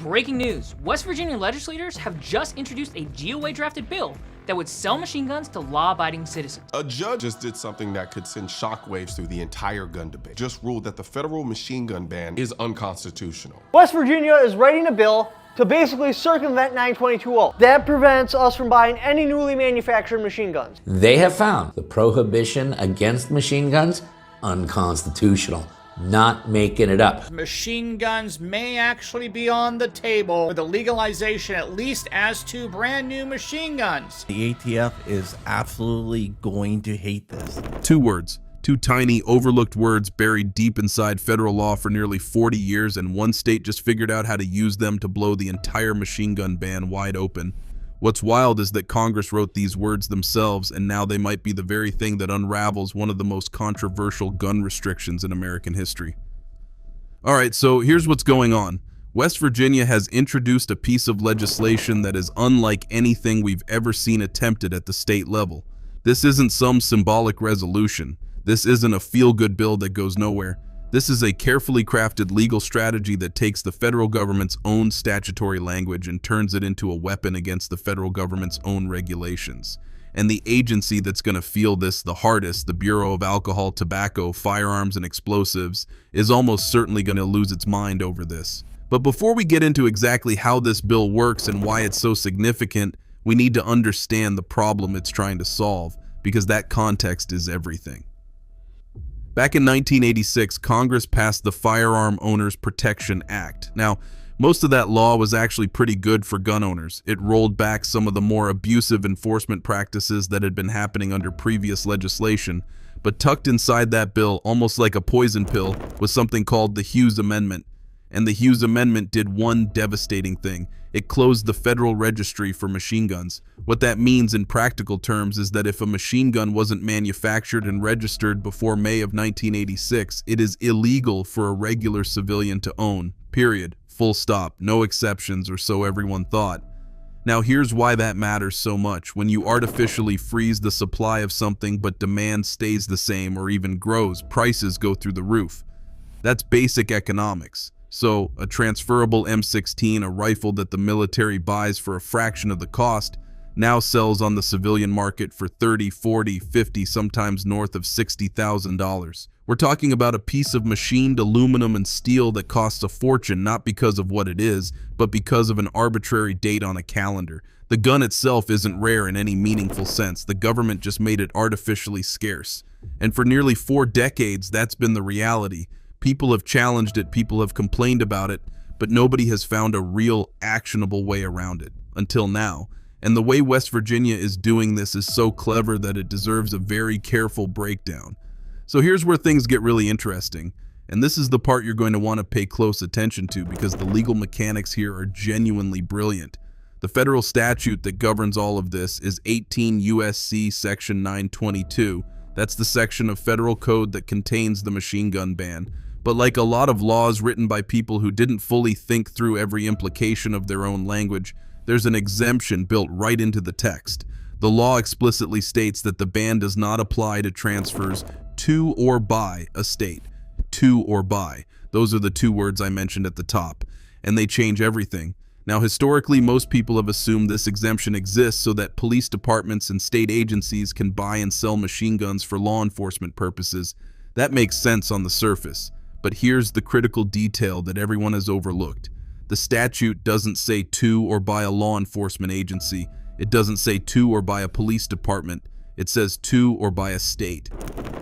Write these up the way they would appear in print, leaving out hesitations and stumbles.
breaking news. West Virginia legislators have just introduced a GOA-drafted bill that would sell machine guns to law-abiding citizens. A judge just did something that could send shockwaves through the entire gun debate. Just ruled that the federal machine gun ban is unconstitutional. West Virginia is writing a bill to basically circumvent 922.0. That prevents us from buying any newly manufactured machine guns. They have found the prohibition against machine guns unconstitutional. Not making it up. Machine guns may actually be on the table for the legalization, at least as to brand new machine guns. The ATF is absolutely going to hate this. 2 words. 2 tiny, overlooked words buried deep inside federal law for nearly 40 years, and one state just figured out how to use them to blow the entire machine gun ban wide open. What's wild is that Congress wrote these words themselves, and now they might be the very thing that unravels one of the most controversial gun restrictions in American history. Alright, so here's what's going on. West Virginia has introduced a piece of legislation that is unlike anything we've ever seen attempted at the state level. This isn't some symbolic resolution. This isn't a feel-good bill that goes nowhere. This is a carefully crafted legal strategy that takes the federal government's own statutory language and turns it into a weapon against the federal government's own regulations. And the agency that's going to feel this the hardest, the Bureau of Alcohol, Tobacco, Firearms and Explosives, is almost certainly going to lose its mind over this. But before we get into exactly how this bill works and why it's so significant, we need to understand the problem it's trying to solve, because that context is everything. Back in 1986, Congress passed the Firearm Owners Protection Act. Now, most of that law was actually pretty good for gun owners. It rolled back some of the more abusive enforcement practices that had been happening under previous legislation, but tucked inside that bill, almost like a poison pill, was something called the Hughes Amendment. And the Hughes Amendment did one devastating thing. It closed the federal registry for machine guns. What that means in practical terms is that if a machine gun wasn't manufactured and registered before May of 1986, it is illegal for a regular civilian to own, period. Full stop. No exceptions, or so everyone thought. Now here's why that matters so much. When you artificially freeze the supply of something but demand stays the same or even grows, prices go through the roof. That's basic economics. So, a transferable M16, a rifle that the military buys for a fraction of the cost, now sells on the civilian market for $30, $40, $50, sometimes north of $60,000. We're talking about a piece of machined aluminum and steel that costs a fortune, not because of what it is, but because of an arbitrary date on a calendar. The gun itself isn't rare in any meaningful sense. The government just made it artificially scarce. And for nearly 4 decades, that's been the reality. People have challenged it, people have complained about it, but nobody has found a real, actionable way around it, until now. And the way West Virginia is doing this is so clever that it deserves a very careful breakdown. So here's where things get really interesting, and this is the part you're going to want to pay close attention to because the legal mechanics here are genuinely brilliant. The federal statute that governs all of this is 18 U.S.C. Section 922. That's the section of federal code that contains the machine gun ban. But like a lot of laws written by people who didn't fully think through every implication of their own language, there's an exemption built right into the text. The law explicitly states that the ban does not apply to transfers to or by a state. To or by. Those are the 2 words I mentioned at the top. And they change everything. Now, historically, most people have assumed this exemption exists so that police departments and state agencies can buy and sell machine guns for law enforcement purposes. That makes sense on the surface. But here's the critical detail that everyone has overlooked. The statute doesn't say to or by a law enforcement agency. It doesn't say to or by a police department. It says to or by a state.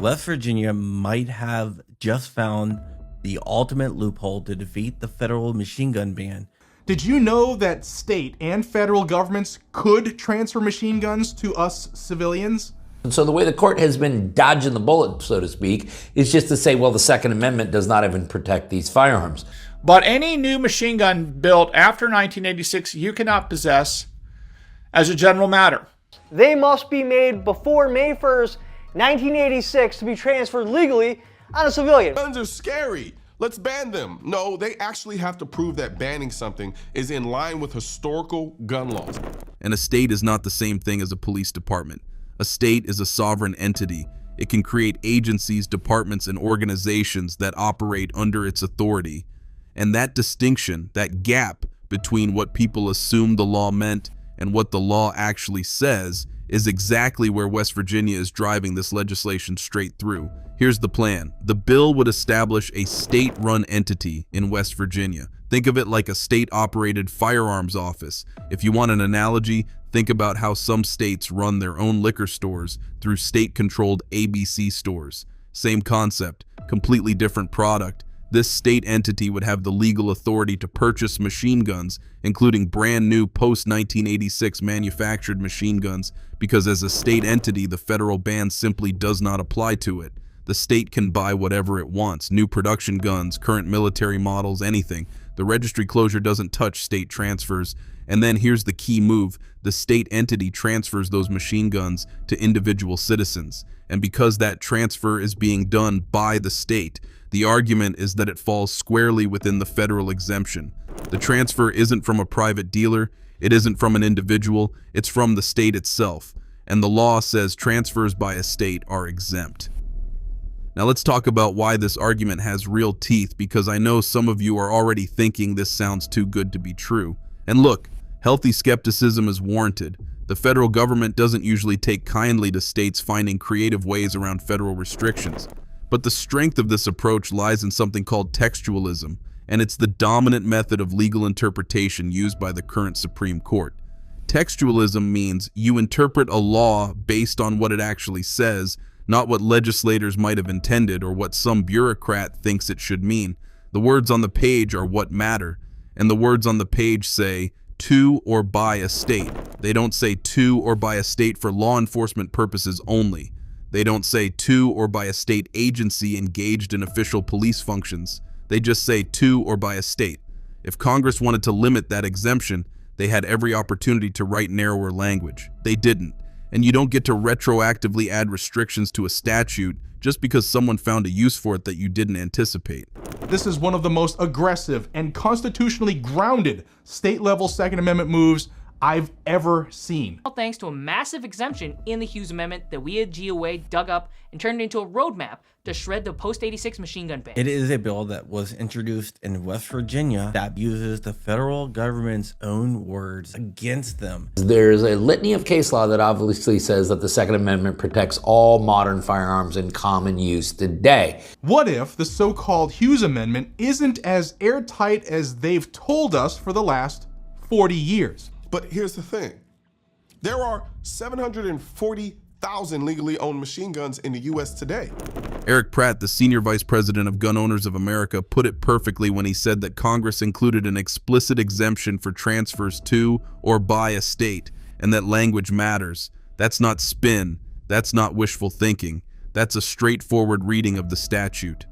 West Virginia might have just found the ultimate loophole to defeat the federal machine gun ban. Did you know that state and federal governments could transfer machine guns to us civilians? And so the way the court has been dodging the bullet, so to speak, is just to say, well, the Second Amendment does not even protect these firearms. But any new machine gun built after 1986, you cannot possess as a general matter. They must be made before May 1st, 1986 to be transferred legally on a civilian. Guns are scary. Let's ban them. No, they actually have to prove that banning something is in line with historical gun laws. And a state is not the same thing as a police department. A state is a sovereign entity. It can create agencies, departments, and organizations that operate under its authority. And that distinction, that gap between what people assume the law meant and what the law actually says is exactly where West Virginia is driving this legislation straight through. Here's the plan. The bill would establish a state-run entity in West Virginia. Think of it like a state-operated firearms office. If you want an analogy, think about how some states run their own liquor stores through state-controlled ABC stores. Same concept, completely different product. This state entity would have the legal authority to purchase machine guns, including brand new post-1986 manufactured machine guns, because as a state entity, the federal ban simply does not apply to it. The state can buy whatever it wants, new production guns, current military models, anything. The registry closure doesn't touch state transfers. And then here's the key move. The state entity transfers those machine guns to individual citizens. And because that transfer is being done by the state, the argument is that it falls squarely within the federal exemption. The transfer isn't from a private dealer, it isn't from an individual, it's from the state itself. And the law says transfers by a state are exempt. Now let's talk about why this argument has real teeth, because I know some of you are already thinking this sounds too good to be true. And look, healthy skepticism is warranted. The federal government doesn't usually take kindly to states finding creative ways around federal restrictions. But the strength of this approach lies in something called textualism, and it's the dominant method of legal interpretation used by the current Supreme Court. Textualism means you interpret a law based on what it actually says, not what legislators might have intended or what some bureaucrat thinks it should mean. The words on the page are what matter, and the words on the page say, to or by a state. They don't say to or by a state for law enforcement purposes only. They don't say to or by a state agency engaged in official police functions. They just say to or by a state. If Congress wanted to limit that exemption, they had every opportunity to write narrower language. They didn't. And you don't get to retroactively add restrictions to a statute just because someone found a use for it that you didn't anticipate. This is one of the most aggressive and constitutionally grounded state-level Second Amendment moves I've ever seen. All thanks to a massive exemption in the Hughes Amendment that we at GOA dug up and turned into a roadmap to shred the post-86 machine gun ban. It is a bill that was introduced in West Virginia that uses the federal government's own words against them. There's a litany of case law that obviously says that the Second Amendment protects all modern firearms in common use today. What if the so-called Hughes Amendment isn't as airtight as they've told us for the last 40 years? But here's the thing. There are 740,000 legally owned machine guns in the U.S. today. Eric Pratt, the senior vice president of Gun Owners of America, put it perfectly when he said that Congress included an explicit exemption for transfers to or by a state, and that language matters. That's not spin. That's not wishful thinking. That's a straightforward reading of the statute.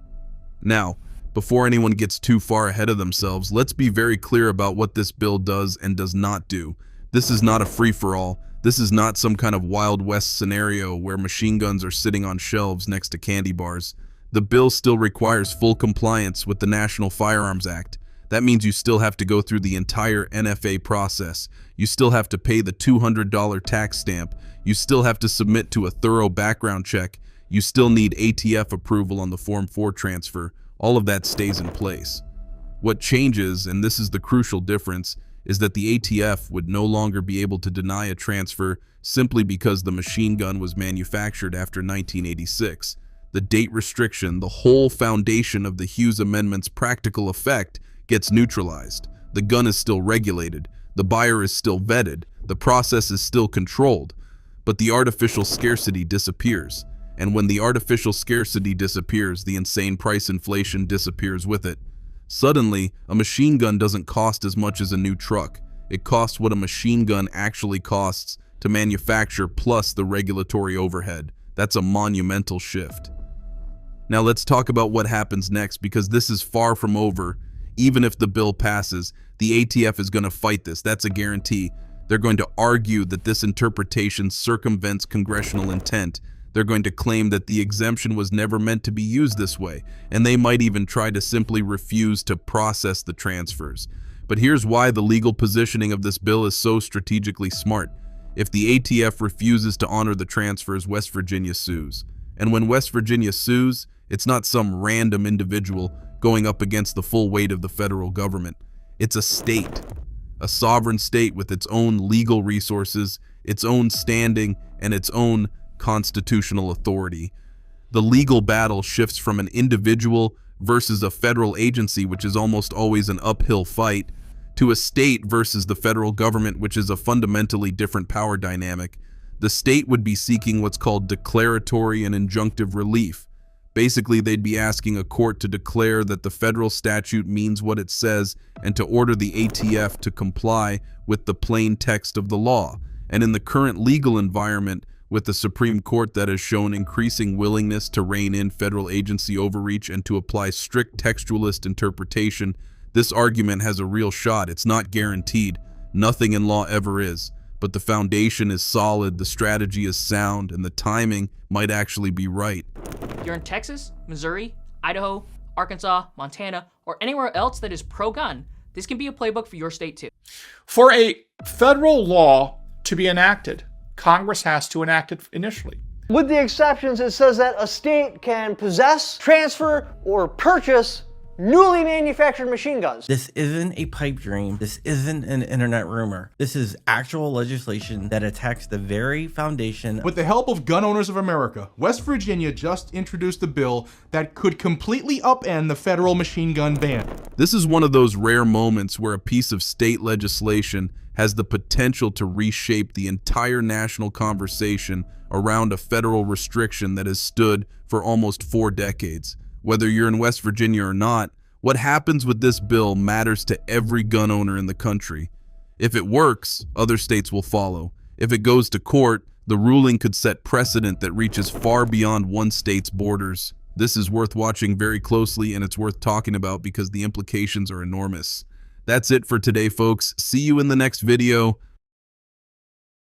Now, before anyone gets too far ahead of themselves, let's be very clear about what this bill does and does not do. This is not a free-for-all. This is not some kind of Wild West scenario where machine guns are sitting on shelves next to candy bars. The bill still requires full compliance with the National Firearms Act. That means you still have to go through the entire NFA process. You still have to pay the $200 tax stamp. You still have to submit to a thorough background check. You still need ATF approval on the Form 4 transfer. All of that stays in place. What changes, and this is the crucial difference, is that the ATF would no longer be able to deny a transfer simply because the machine gun was manufactured after 1986. The date restriction, the whole foundation of the Hughes Amendment's practical effect, gets neutralized. The gun is still regulated, the buyer is still vetted, the process is still controlled, but the artificial scarcity disappears. And when the artificial scarcity disappears, the insane price inflation disappears with it. Suddenly, a machine gun doesn't cost as much as a new truck. It costs what a machine gun actually costs to manufacture plus the regulatory overhead. That's a monumental shift. Now let's talk about what happens next, because this is far from over. Even if the bill passes, the ATF is going to fight this. That's a guarantee. They're going to argue that this interpretation circumvents congressional intent. They're going to claim that the exemption was never meant to be used this way, and they might even try to simply refuse to process the transfers. But here's why the legal positioning of this bill is so strategically smart. If the ATF refuses to honor the transfers, West Virginia sues. And when West Virginia sues, it's not some random individual going up against the full weight of the federal government. It's a state. a sovereign state with its own legal resources, its own standing, and its own constitutional authority. The legal battle shifts from an individual versus a federal agency, which is almost always an uphill fight, to a state versus the federal government, which is a fundamentally different power dynamic. The state would be seeking what's called declaratory and injunctive relief. Basically, they'd be asking a court to declare that the federal statute means what it says and to order the ATF to comply with the plain text of the law. And in the current legal environment, with the Supreme Court that has shown increasing willingness to rein in federal agency overreach and to apply strict textualist interpretation, this argument has a real shot. It's not guaranteed. Nothing in law ever is. But the foundation is solid, the strategy is sound, and the timing might actually be right. You're in Texas, Missouri, Idaho, Arkansas, Montana, or anywhere else that is pro-gun, this can be a playbook for your state too. For a federal law to be enacted, Congress has to enact it initially. With the exceptions, it says that a state can possess, transfer, or purchase newly manufactured machine guns. This isn't a pipe dream. This isn't an internet rumor. This is actual legislation that attacks the very foundation. With the help of Gun Owners of America, West Virginia just introduced a bill that could completely upend the federal machine gun ban. This is one of those rare moments where a piece of state legislation has the potential to reshape the entire national conversation around a federal restriction that has stood for almost 4 decades. Whether you're in West Virginia or not, what happens with this bill matters to every gun owner in the country. If it works, other states will follow. If it goes to court, the ruling could set precedent that reaches far beyond one state's borders. This is worth watching very closely, and it's worth talking about because the implications are enormous. That's it for today, folks. See you in the next video.